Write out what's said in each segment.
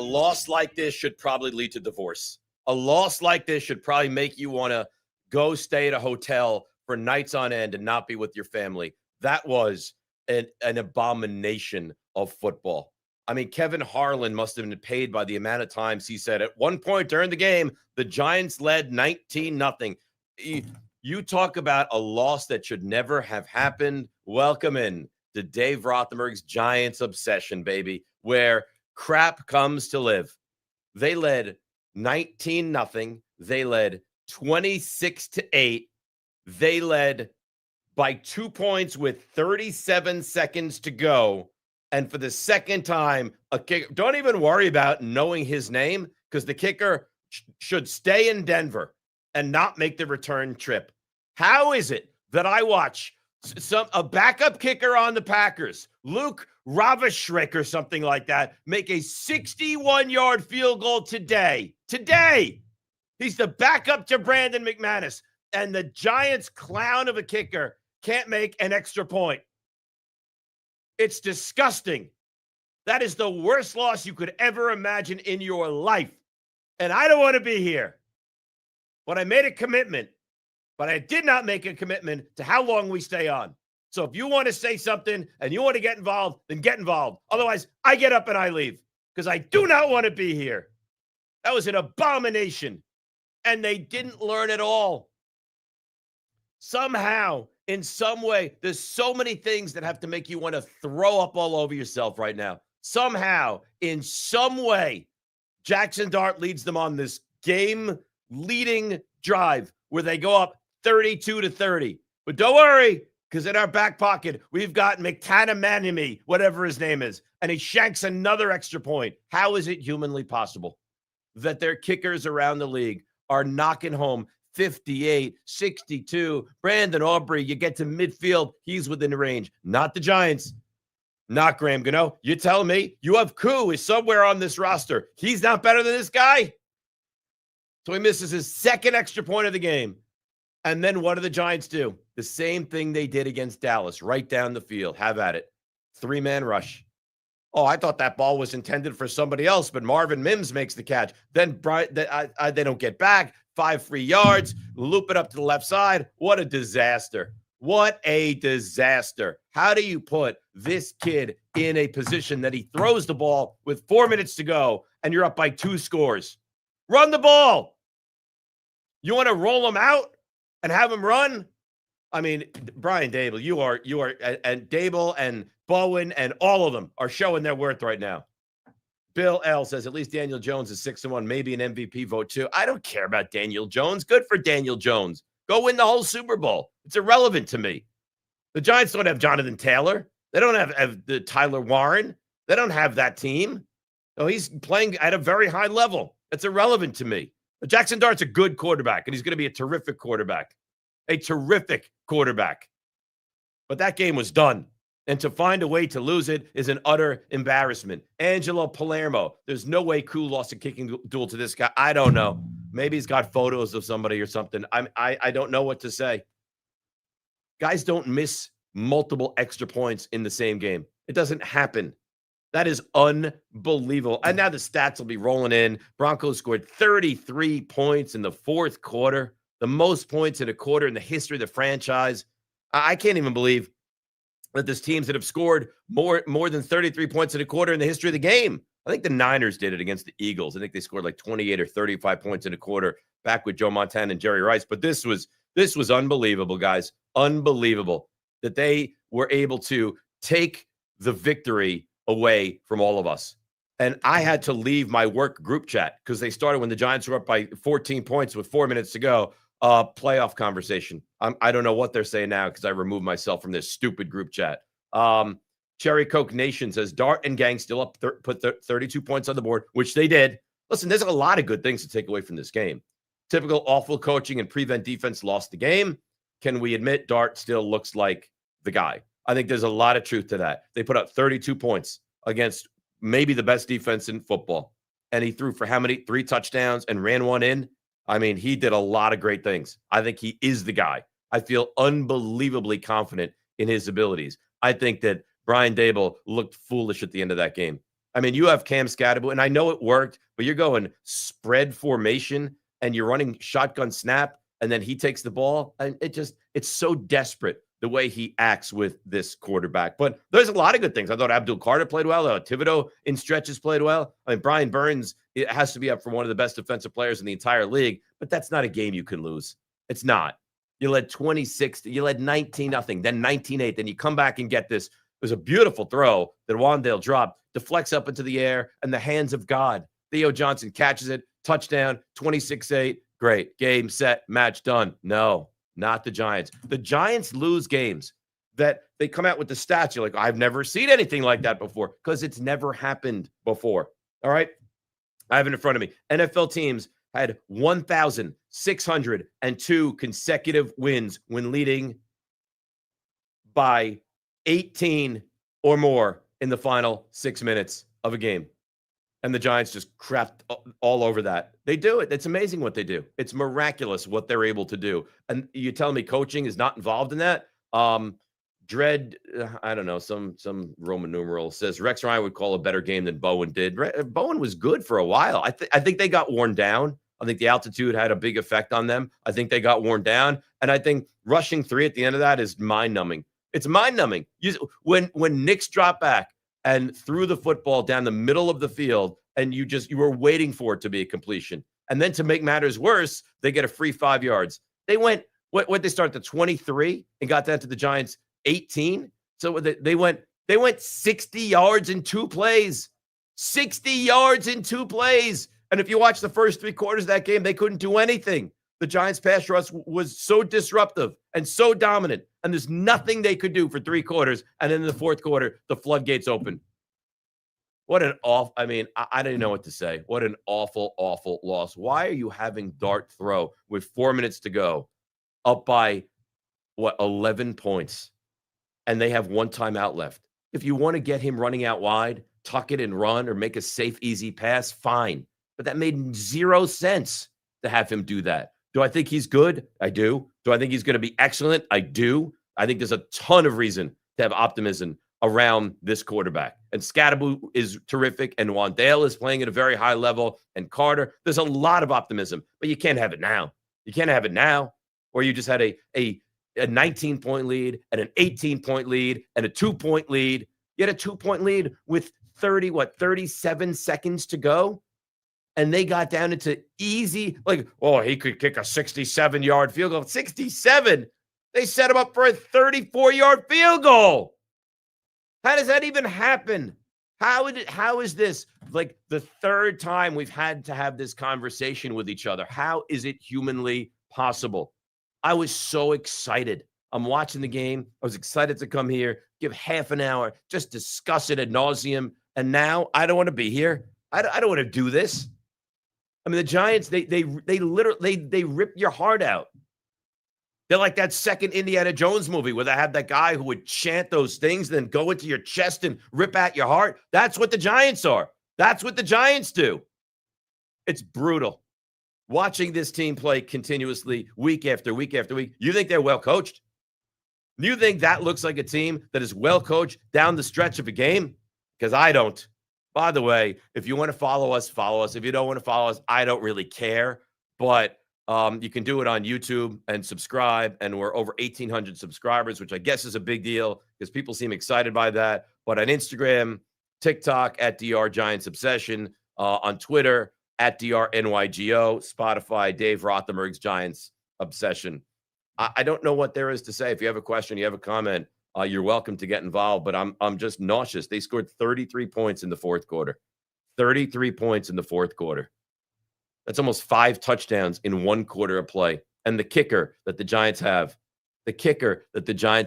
loss like this should probably lead to divorce. A loss like this should probably make you want to go stay at a hotel for nights on end and not be with your family. That was an abomination of football. I mean, Kevin Harlan must have been paid by the amount of times he said at one point during the game, the Giants led 19-0. You talk about a loss that should never have happened. Welcome in to Dave Rothenberg's Giants obsession, baby, where crap comes to live. They led 19-0. They led 26-8. They led by 2 points with 37 seconds to go. And for the second time, a kicker, don't even worry about knowing his name because the kicker should stay in Denver and not make the return trip. How is it that I watch a backup kicker on the Packers, Luke Ravishrik or something like that, make a 61-yard field goal today? Today! He's the backup to Brandon McManus. And the Giants clown of a kicker can't make an extra point. It's disgusting. That is the worst loss you could ever imagine in your life. And I don't want to be here. But I made a commitment. But I did not make a commitment to how long we stay on. So if you want to say something and you want to get involved, then get involved. Otherwise, I get up and I leave because I do not want to be here. That was an abomination. And they didn't learn at all. Somehow, in some way, there's so many things that have to make you want to throw up all over yourself right now. Somehow, in some way, Jackson Dart leads them on this game-leading drive where they go up 32-30. But don't worry, because in our back pocket, we've got McTanamanimi, whatever his name is, and he shanks another extra point. How is it humanly possible that their kickers around the league are knocking home 58, 62. Brandon Aubrey, you get to midfield, he's within the range. Not the Giants. Not Graham Gano. You're telling me you have Koo is somewhere on this roster. He's not better than this guy? So he misses his second extra point of the game. And then what do the Giants do? The same thing they did against Dallas, right down the field. Have at it. 3-man rush. Oh, I thought that ball was intended for somebody else, but Marvin Mims makes the catch. Then they don't get back. 5 free yards, loop it up to the left side. What a disaster. What a disaster. How do you put this kid in a position that he throws the ball with 4 minutes to go and you're up by 2 scores? Run the ball. You want to roll him out and have him run? I mean, Brian Dable, you are, and Dable and Bowen and all of them are showing their worth right now. Bill L says, at least Daniel Jones is 6-1, maybe an MVP vote too. I don't care about Daniel Jones. Good for Daniel Jones. Go win the whole Super Bowl. It's irrelevant to me. The Giants don't have Jonathan Taylor. They don't have the Tyler Warren. They don't have that team. No, he's playing at a very high level. It's irrelevant to me. Jackson Dart's a good quarterback, and he's going to be a terrific quarterback. A terrific quarterback. But that game was done. And to find a way to lose it is an utter embarrassment. Angelo Palermo, there's no way Koo lost a kicking duel to this guy. I don't know. Maybe he's got photos of somebody or something. I don't know what to say. Guys don't miss multiple extra points in the same game. It doesn't happen. That is unbelievable. And now the stats will be rolling in. Broncos scored 33 points in the fourth quarter, the most points in a quarter in the history of the franchise. I can't even believe that there's teams that have scored more than 33 points in a quarter in the history of the game. I think the Niners did it against the Eagles. I think they scored like 28 or 35 points in a quarter back with Joe Montana and Jerry Rice. But this was unbelievable, guys. Unbelievable that they were able to take the victory away from all of us. And I had to leave my work group chat because they started when the Giants were up by 14 points with 4 minutes to go. Playoff conversation. I don't know what they're saying now because I removed myself from this stupid group chat. Cherry Coke Nation says Dart and gang still up, put 32 points on the board, which they did. Listen, there's a lot of good things to take away from this game. Typical awful coaching and prevent defense lost the game. Can we admit Dart still looks like the guy? I think there's a lot of truth to that. They put up 32 points against maybe the best defense in football. And he threw for how many? 3 touchdowns and ran one in. I mean, he did a lot of great things. I think he is the guy. I feel unbelievably confident in his abilities. I think that Brian Dable looked foolish at the end of that game. I mean, you have Cam Scatterbo, and I know it worked, but you're going spread formation and you're running shotgun snap, and then he takes the ball. And it's so desperate the way he acts with this quarterback. But there's a lot of good things. I thought Abdul Carter played well. Thibodeau in stretches played well. I mean, Brian Burns, it has to be up for one of the best defensive players in the entire league, but that's not a game you can lose. It's not. You led 26, you led 19-0, then 19-8. Then you come back and get this. It was a beautiful throw that Wandale dropped, deflects up into the air, and the hands of God. Theo Johnson catches it, touchdown, 26-8. Great. Game, set, match, done. No, not the Giants. The Giants lose games that they come out with the stats. You're like, I've never seen anything like that before, because it's never happened before. All right? I have it in front of me. NFL teams had 1,602 consecutive wins when leading by 18 or more in the final 6 minutes of a game. And the Giants just crapped all over that. They do it. It's amazing what they do. It's miraculous what they're able to do. And you telling me coaching is not involved in that? Dread, I don't know, some Roman numeral says Rex Ryan would call a better game than Bowen did. Bowen was good for a while. I think they got worn down. I think the altitude had a big effect on them. I think they got worn down. And I think rushing 3 at the end of that is mind-numbing. It's mind-numbing. When Knicks dropped back and threw the football down the middle of the field, and you were waiting for it to be a completion. And then to make matters worse, they get a free 5 yards. They went, what they start at 23 and got that to the Giants 18. So they went 60 yards in 2 plays. 60 yards in 2 plays. And if you watch the first 3 quarters of that game, they couldn't do anything. The Giants' pass rush was so disruptive and so dominant, and there's nothing they could do for 3 quarters. And then in the 4th quarter, the floodgates open. What an awful, I mean, I didn't know what to say. What an awful, awful loss. Why are you having Dart throw with 4 minutes to go up by, 11 points? And they have 1 timeout left. If you want to get him running out wide, tuck it and run, or make a safe, easy pass, fine. But that made 0 sense to have him do that. Do I think he's good? I do. Do I think he's going to be excellent? I do. I think there's a ton of reason to have optimism around this quarterback. And Scatterbo is terrific, and Wandale is playing at a very high level, and Carter. There's a lot of optimism, but you can't have it now. You can't have it now, or you just had a 19-point lead and an 18-point lead and a 2-point lead. You had a 2-point lead with 37 seconds to go. And they got down into easy, like, oh, he could kick a 67-yard field goal. 67? They set him up for a 34-yard field goal. How does that even happen? How is this like the 3rd time we've had to have this conversation with each other? How is it humanly possible? I was so excited. I'm watching the game. I was excited to come here, give half an hour, just discuss it ad nauseum. And now I don't want to be here. I don't want to do this. I mean, the Giants, they literally rip your heart out. They're like that second Indiana Jones movie where they had that guy who would chant those things, then go into your chest and rip at your heart. That's what the Giants are. That's what the Giants do. It's brutal. Watching this team play continuously week after week after week. You think they're well coached? You think that looks like a team that is well coached down the stretch of a game? Because I don't. By the way, if you want to follow us, follow us. If you don't want to follow us, I don't really care. But you can do it on YouTube and subscribe. And we're over 1,800 subscribers, which I guess is a big deal because people seem excited by that. But on Instagram, TikTok at DR Giants Obsession, on Twitter at DRNYGO, Spotify, Dave Rothenberg's Giants Obsession. I don't know what there is to say. If you have a question, you have a comment, you're welcome to get involved, but I'm just nauseous. They scored 33 points in the 4th quarter. 33 points in the 4th quarter. That's almost 5 touchdowns in 1 quarter of play. And the kicker that the Giants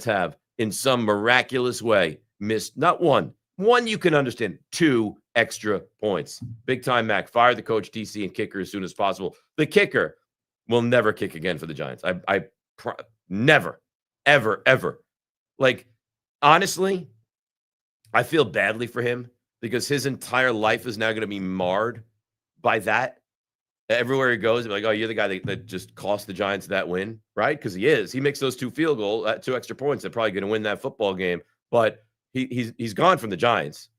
have, in some miraculous way, missed not one you can understand, 2 extra points. Big time Mac, fire the coach, DC, and kicker as soon as possible. The kicker will never kick again for the Giants. I never, ever. Like, honestly, I feel badly for him because his entire life is now going to be marred by that. Everywhere he goes, like, oh, you're the guy that just cost the Giants that win, right? Because he is. He makes those 2 field goals, 2 extra points. They're probably going to win that football game. But he's gone from the Giants.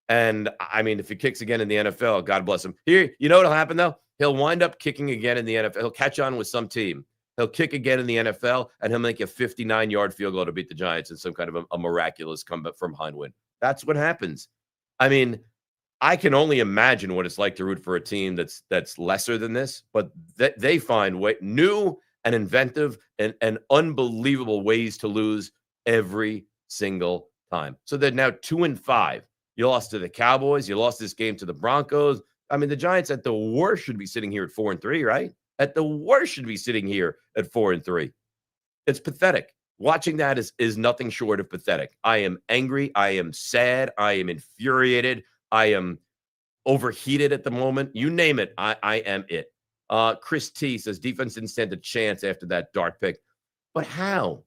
And I mean, if he kicks again in the NFL, God bless him. Here, you know what'll happen though? He'll wind up kicking again in the NFL. He'll catch on with some team. He'll kick again in the NFL, and he'll make a 59-yard field goal to beat the Giants in some kind of a miraculous comeback from behind win. That's what happens. I mean, I can only imagine what it's like to root for a team that's lesser than this, but they find new and inventive and unbelievable ways to lose every single time. So they're now 2-5. You lost to the Cowboys. You lost this game to the Broncos. I mean, the Giants at the worst should be sitting here at 4-3, right? At the worst should be sitting here at 4-3. It's pathetic. Watching that is nothing short of pathetic. I am angry. I am sad. I am infuriated. I am overheated at the moment. You name it. I am it. Chris T says defense didn't stand a chance after that dart pick. But how?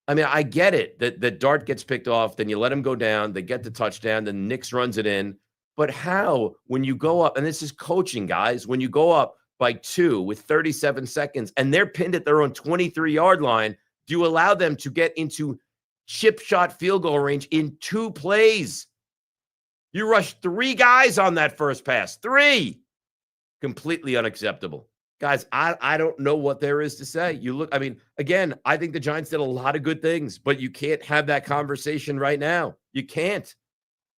I mean, I get it that Dart gets picked off, then you let him go down, they get the touchdown, then Nix runs it in. But how, when you go up, and this is coaching, guys, when you go up by 2 with 37 seconds and they're pinned at their own 23-yard line, do you allow them to get into chip shot field goal range in 2 plays? You rushed 3 guys on that first pass. 3. Completely unacceptable. Guys, I don't know what there is to say. You look, I mean, again, I think the Giants did a lot of good things, but you can't have that conversation right now. You can't.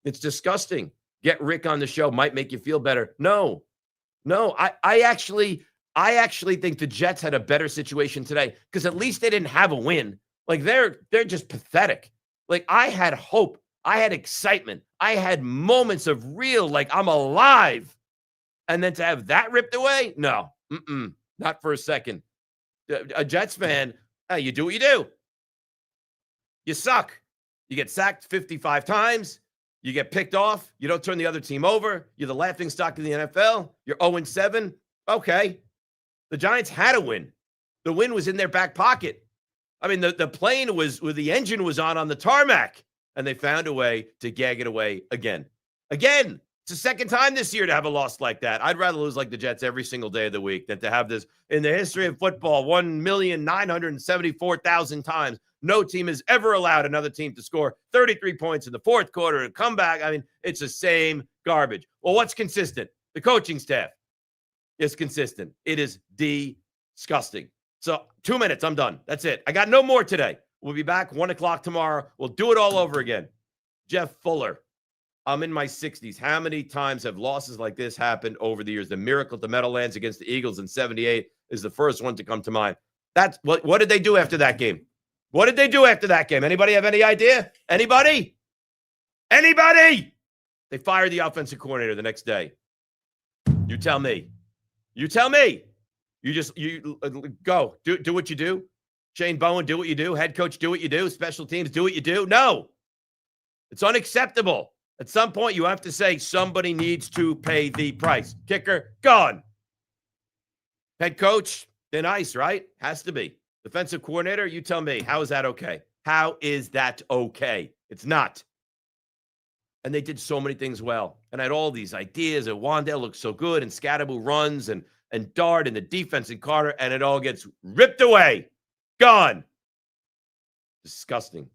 It's disgusting. Get Rick on the show. Might make you feel better. No. I actually think the Jets had a better situation today because at least they didn't have a win. Like they're just pathetic. Like I had hope. I had excitement. I had moments of real, like I'm alive. And then to have that ripped away? No. Not for a second. A Jets fan, you do what you do. You suck. You get sacked 55 times. You get picked off. You don't turn the other team over. You're the laughingstock of the NFL. You're 0-7. Okay. The Giants had a win. The win was in their back pocket. I mean, the plane was where the engine was on the tarmac, and they found a way to gag it away again. Again. It's the second time this year to have a loss like that. I'd rather lose like the Jets every single day of the week than to have this in the history of football 1,974,000 times. No team has ever allowed another team to score 33 points in the fourth quarter and come back. I mean, it's the same garbage. Well, what's consistent? The coaching staff is consistent. It is disgusting. So 2 minutes, I'm done. That's it. I got no more today. We'll be back 1 o'clock tomorrow. We'll do it all over again. Jeff Fuller. I'm in my 60s. How many times have losses like this happened over the years? The miracle at the Meadowlands against the Eagles in 78 is the first one to come to mind. That's what did they do after that game? What did they do after that game? Anybody have any idea? Anybody? They fired the offensive coordinator the next day. You tell me. You go. Do what you do. Shane Bowen, do what you do. Head coach, do what you do. Special teams, do what you do. No. It's unacceptable. At some point, you have to say somebody needs to pay the price. Kicker, gone. Head coach, thin ice, right? Has to be. Defensive coordinator, you tell me. How is that okay? How is that okay? It's not. And they did so many things well. And I had all these ideas. And Wandale looks so good. And Scatterbo runs. And Dart and the defense and Carter. And it all gets ripped away. Gone. Disgusting.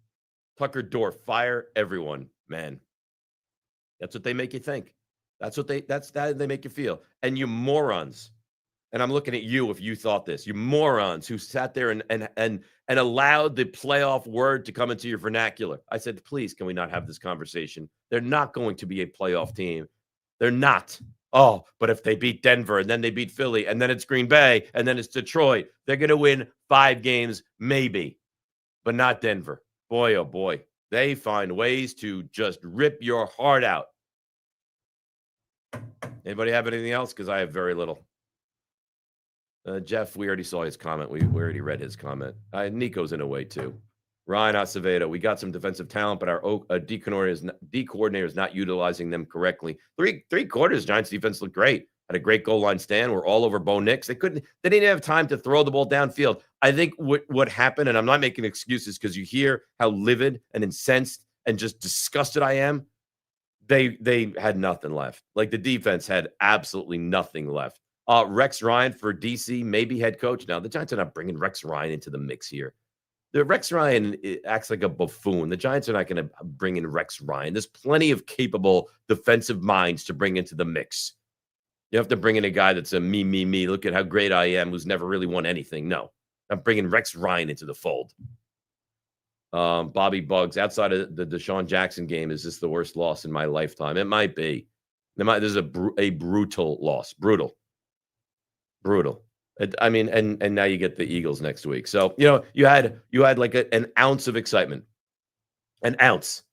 Tucker Dorf, fire everyone. Man. That's what they make you think. That's how they make you feel. And you morons, and I'm looking at you if you thought this, you morons who sat there and allowed the playoff word to come into your vernacular. I said, please, can we not have this conversation? They're not going to be a playoff team. They're not. Oh, but if they beat Denver and then they beat Philly and then it's Green Bay and then it's Detroit, they're going to win 5 games, maybe, but not Denver. Boy, oh boy. They find ways to just rip your heart out. Anybody have anything else? Because I have very little. Jeff, we already saw his comment. We already read his comment. Nico's in a way, too. Ryan Acevedo, we got some defensive talent, but our D coordinator is not utilizing them correctly. Three quarters, Giants defense looked great. Had a great goal line stand. We're all over Bo Nix. They didn't have time to throw the ball downfield. I think what happened, and I'm not making excuses because you hear how livid and incensed and just disgusted I am. They had nothing left. Like the defense had absolutely nothing left. Rex Ryan for DC, maybe head coach. Now the Giants are not bringing Rex Ryan into the mix here. The Rex Ryan acts like a buffoon. The Giants are not going to bring in Rex Ryan. There's plenty of capable defensive minds to bring into the mix. You have to bring in a guy that's a me. Look at how great I am, who's never really won anything. No, I'm bringing Rex Ryan into the fold. Bobby Bugs, outside of the Deshaun Jackson game, is this the worst loss in my lifetime? It might be. This is a brutal loss. Brutal. I mean, and now you get the Eagles next week. So, you had like an ounce of excitement. An ounce.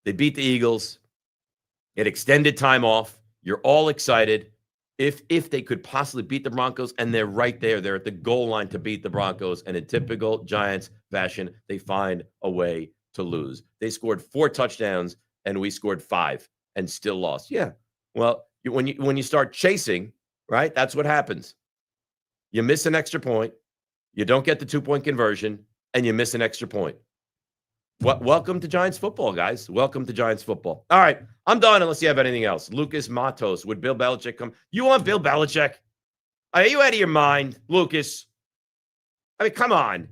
They beat the Eagles. It extended time off. You're all excited. If they could possibly beat the Broncos, and they're right there. They're at the goal line to beat the Broncos. And in typical Giants fashion, they find a way to lose. They scored 4 touchdowns, and we scored 5 and still lost. Yeah. Well, when you start chasing, right, that's what happens. You miss an extra point. You don't get the 2-point conversion, and you miss an extra point. Welcome to Giants football, guys. Welcome to Giants football. All right, I'm done unless you have anything else. Lucas Matos, would Bill Belichick come? You want Bill Belichick? Are you out of your mind, Lucas? I mean, come on.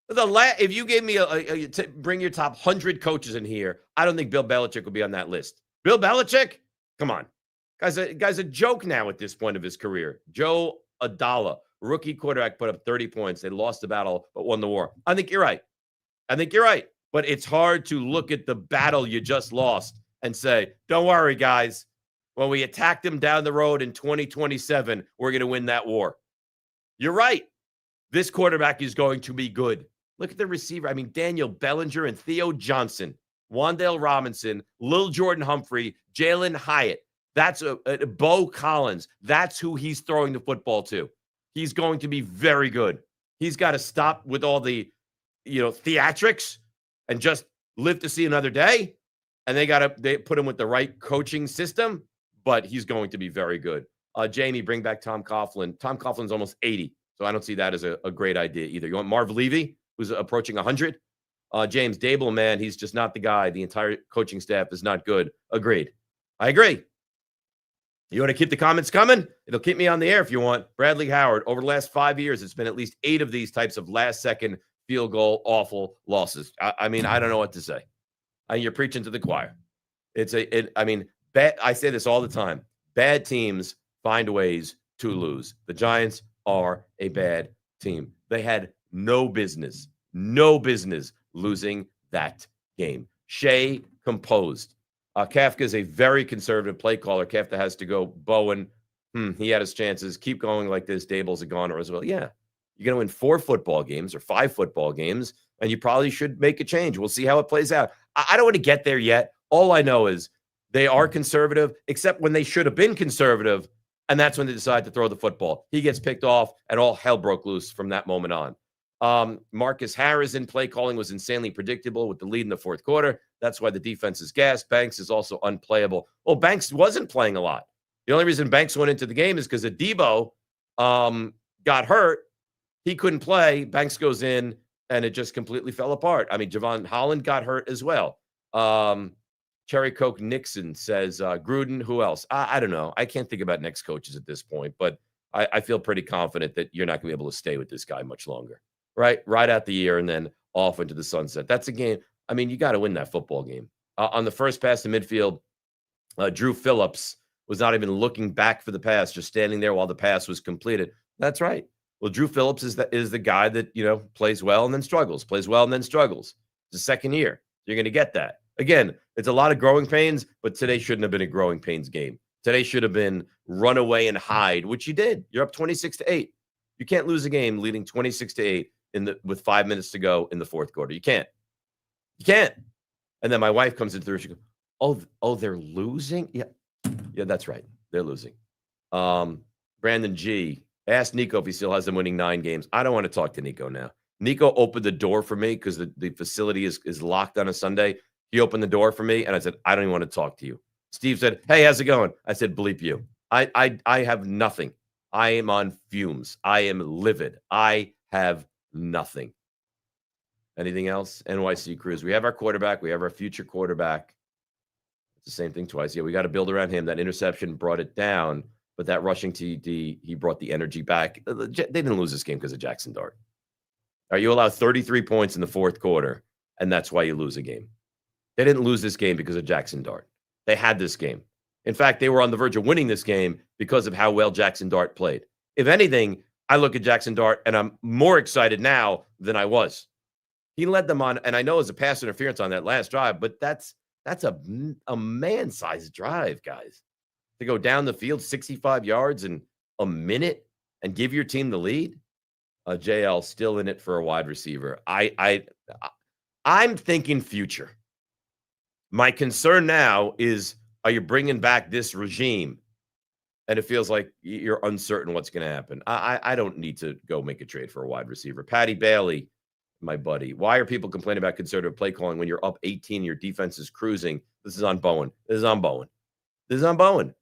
If you gave me to bring your top 100 coaches in here, I don't think Bill Belichick would be on that list. Bill Belichick? Come on. Guy's a joke now at this point of his career. Joe Adala, rookie quarterback, put up 30 points. They lost the battle but won the war. I think you're right. But it's hard to look at the battle you just lost and say, don't worry, guys. When we attack them down the road in 2027, we're going to win that war. You're right. This quarterback is going to be good. Look at the receiver. I mean, Daniel Bellinger and Theo Johnson, Wan'Dale Robinson, Lil Jordan Humphrey, Jalen Hyatt. That's Bo Collins. That's who he's throwing the football to. He's going to be very good. He's got to stop with all the theatrics and just live to see another day. And they put him with the right coaching system, but he's going to be very good. Jamie, bring back Tom Coughlin. Tom Coughlin's almost 80, so I don't see that as a great idea either. You want Marv Levy, who's approaching 100? James Dable, man, he's just not the guy. The entire coaching staff is not good. Agreed. I agree. You want to keep the comments coming? It'll keep me on the air if you want. Bradley Howard, over the last 5 years, it's been at least 8 of these types of last-second field goal, awful losses. I mean, I don't know what to say. You're preaching to the choir. I say this all the time. Bad teams find ways to lose. The Giants are a bad team. They had no business losing that game. Shea composed. Kafka is a very conservative play caller. Kafka has to go. Bowen, he had his chances. Keep going like this. Dable's a goner as well. Yeah. You're going to win 4 football games or 5 football games, and you probably should make a change. We'll see how it plays out. I don't want to get there yet. All I know is they are conservative, except when they should have been conservative, and that's when they decide to throw the football. He gets picked off, and all hell broke loose from that moment on. Marcus Harris in play calling was insanely predictable with the lead in the 4th quarter. That's why the defense is gassed. Banks is also unplayable. Well, Banks wasn't playing a lot. The only reason Banks went into the game is because Adebo got hurt. He couldn't play. Banks goes in, and it just completely fell apart. I mean, Javon Holland got hurt as well. Cherry Coke Nixon says, Gruden, who else? I don't know. I can't think about next coaches at this point, but I feel pretty confident that you're not going to be able to stay with this guy much longer. Right out the year and then off into the sunset. That's a game. I mean, you got to win that football game. On the first pass to midfield, Drew Phillips was not even looking back for the pass, just standing there while the pass was completed. That's right. Well, Drew Phillips is the guy that, plays well and then struggles, plays well and then struggles. It's the second year. You're going to get that. Again, it's a lot of growing pains, but today shouldn't have been a growing pains game. Today should have been run away and hide, which you did. You're up 26-8. You can't lose a game leading 26-8 with 5 minutes to go in the 4th quarter. You can't. And then my wife comes into the room. She goes, oh, they're losing? Yeah, that's right. They're losing. Brandon G. Ask Nico if he still has them winning 9 games. I don't want to talk to Nico now. Nico opened the door for me because the facility is locked on a Sunday. He opened the door for me, and I said, I don't even want to talk to you. Steve said, hey, how's it going? I said, bleep you. I have nothing. I am on fumes. I am livid. I have nothing. Anything else? NYC Cruz. We have our quarterback. We have our future quarterback. It's the same thing twice. Yeah, we got to build around him. That interception brought it down. But that rushing TD, he brought the energy back. They didn't lose this game because of Jackson Dart. Or you allow 33 points in the fourth quarter, and that's why you lose a game. They didn't lose this game because of Jackson Dart. They had this game. In fact, they were on the verge of winning this game because of how well Jackson Dart played. If anything, I look at Jackson Dart, and I'm more excited now than I was. He led them on, and I know it was a pass interference on that last drive, but that's a man-sized drive, guys. To go down the field 65 yards in a minute and give your team the lead. JL still in it for a wide receiver. I'm thinking future. My concern now is, are you bringing back this regime? And it feels like you're uncertain what's going to happen. I don't need to go make a trade for a wide receiver. Patty Bailey, my buddy. Why are people complaining about conservative play calling when you're up 18, your defense is cruising? This is on Bowen. This is on Bowen. This is on Bowen.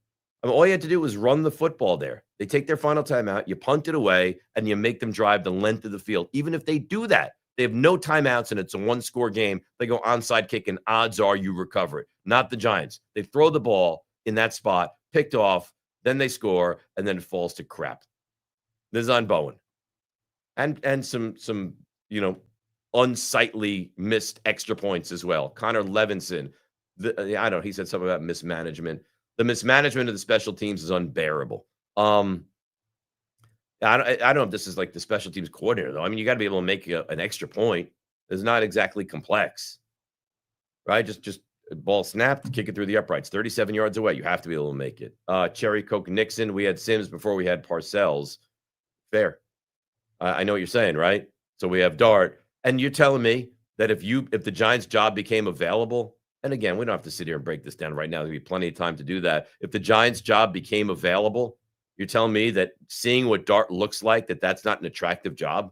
I mean, all you had to do was run the football there. They take their final timeout, you punt it away, and you make them drive the length of the field. Even if they do that, they have no timeouts, and it's a one-score game. They go onside kick, and odds are you recover it. Not the Giants. They throw the ball in that spot, picked off, then they score, and then it falls to crap. This is on Bowen. And some unsightly missed extra points as well. Connor Levinson, I don't know, he said something about mismanagement. The mismanagement of the special teams is unbearable. I don't know if this is like the special teams coordinator, though. I mean, you got to be able to make an extra point. It's not exactly complex, right? Just ball snapped, kick it through the uprights, 37 yards away. You have to be able to make it. Cherry Coke Nixon, we had Sims before we had Parcells. Fair. I know what you're saying, right? So we have Dart. And you're telling me that if the Giants' job became available, and again, we don't have to sit here and break this down right now. There'll be plenty of time to do that. If the Giants' job became available, you're telling me that seeing what Dart looks like, that's not an attractive job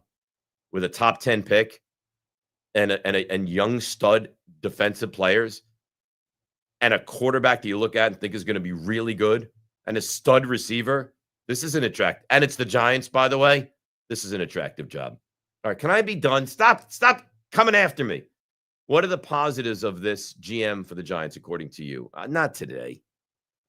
with a top 10 pick and young stud defensive players and a quarterback that you look at and think is going to be really good and a stud receiver. This is an attractive, and it's the Giants, by the way. This is an attractive job. All right, can I be done? Stop coming after me. What are the positives of this GM for the Giants, according to you? Not today.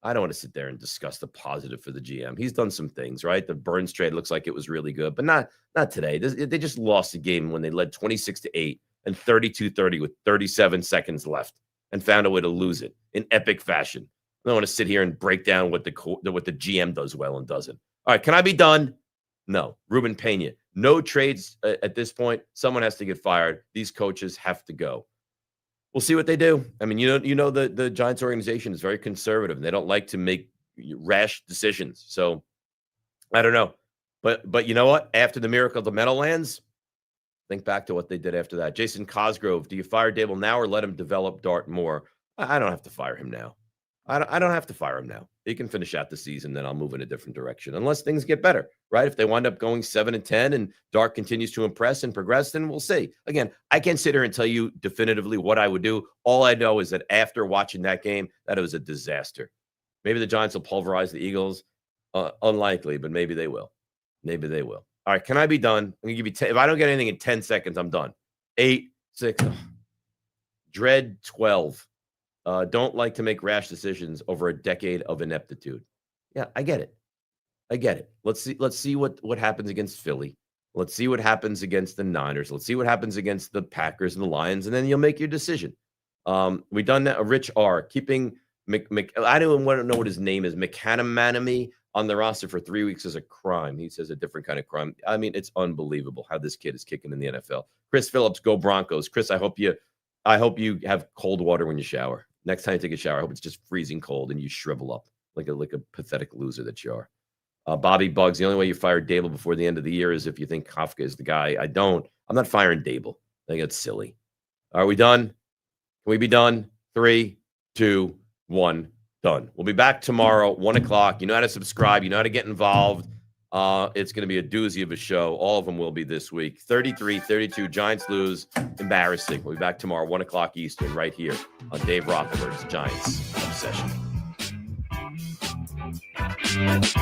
I don't want to sit there and discuss the positive for the GM. He's done some things, right? The Burns trade looks like it was really good, but not today. They just lost the game when they led 26-8 and 32-30 with 37 seconds left and found a way to lose it in epic fashion. I don't want to sit here and break down what the GM does well and doesn't. All right, can I be done? No. Ruben Pena. No trades at this point. Someone has to get fired. These coaches have to go. We'll see what they do. I mean, the Giants organization is very conservative. And they don't like to make rash decisions. So I don't know. But you know what? After the miracle of the Meadowlands, think back to what they did after that. Jason Cosgrove, do you fire Dable now or let him develop Dart more? I don't have to fire him now. I don't have to fire him now. He can finish out the season, then I'll move in a different direction. Unless things get better, right? If they wind up going 7-10 and Dart continues to impress and progress, then we'll see. Again, I can't sit here and tell you definitively what I would do. All I know is that after watching that game, that it was a disaster. Maybe the Giants will pulverize the Eagles. Unlikely, but maybe they will. Maybe they will. All right, can I be done? I'm going to give you 10. If I don't get anything in 10 seconds, I'm done. 8, 6. Dread 12. Don't like to make rash decisions over a decade of ineptitude. Yeah, I get it. Let's see what happens against Philly. Let's see what happens against the Niners. Let's see what happens against the Packers and the Lions, and then you'll make your decision. We've done that. Rich R. Keeping I don't want to know what his name is. McCanamanamy on the roster for 3 weeks is a crime. He says a different kind of crime. I mean, it's unbelievable how this kid is kicking in the NFL. Chris Phillips, go Broncos. Chris, I hope you have cold water when you shower. Next time you take a shower, I hope it's just freezing cold and you shrivel up like a pathetic loser that you are. Bobby Bugs, the only way you fire Dable before the end of the year is if you think Kafka is the guy. I'm not firing Dable. I think it's silly. Are we done? Can we be done? 3, 2, 1, done. We'll be back tomorrow, 1 o'clock. You know how to subscribe. You know how to get involved. It's going to be a doozy of a show. All of them will be this week. 33-32, Giants lose. Embarrassing. We'll be back tomorrow, 1 o'clock Eastern, right here on Dave Rothenberg's Giants Obsession.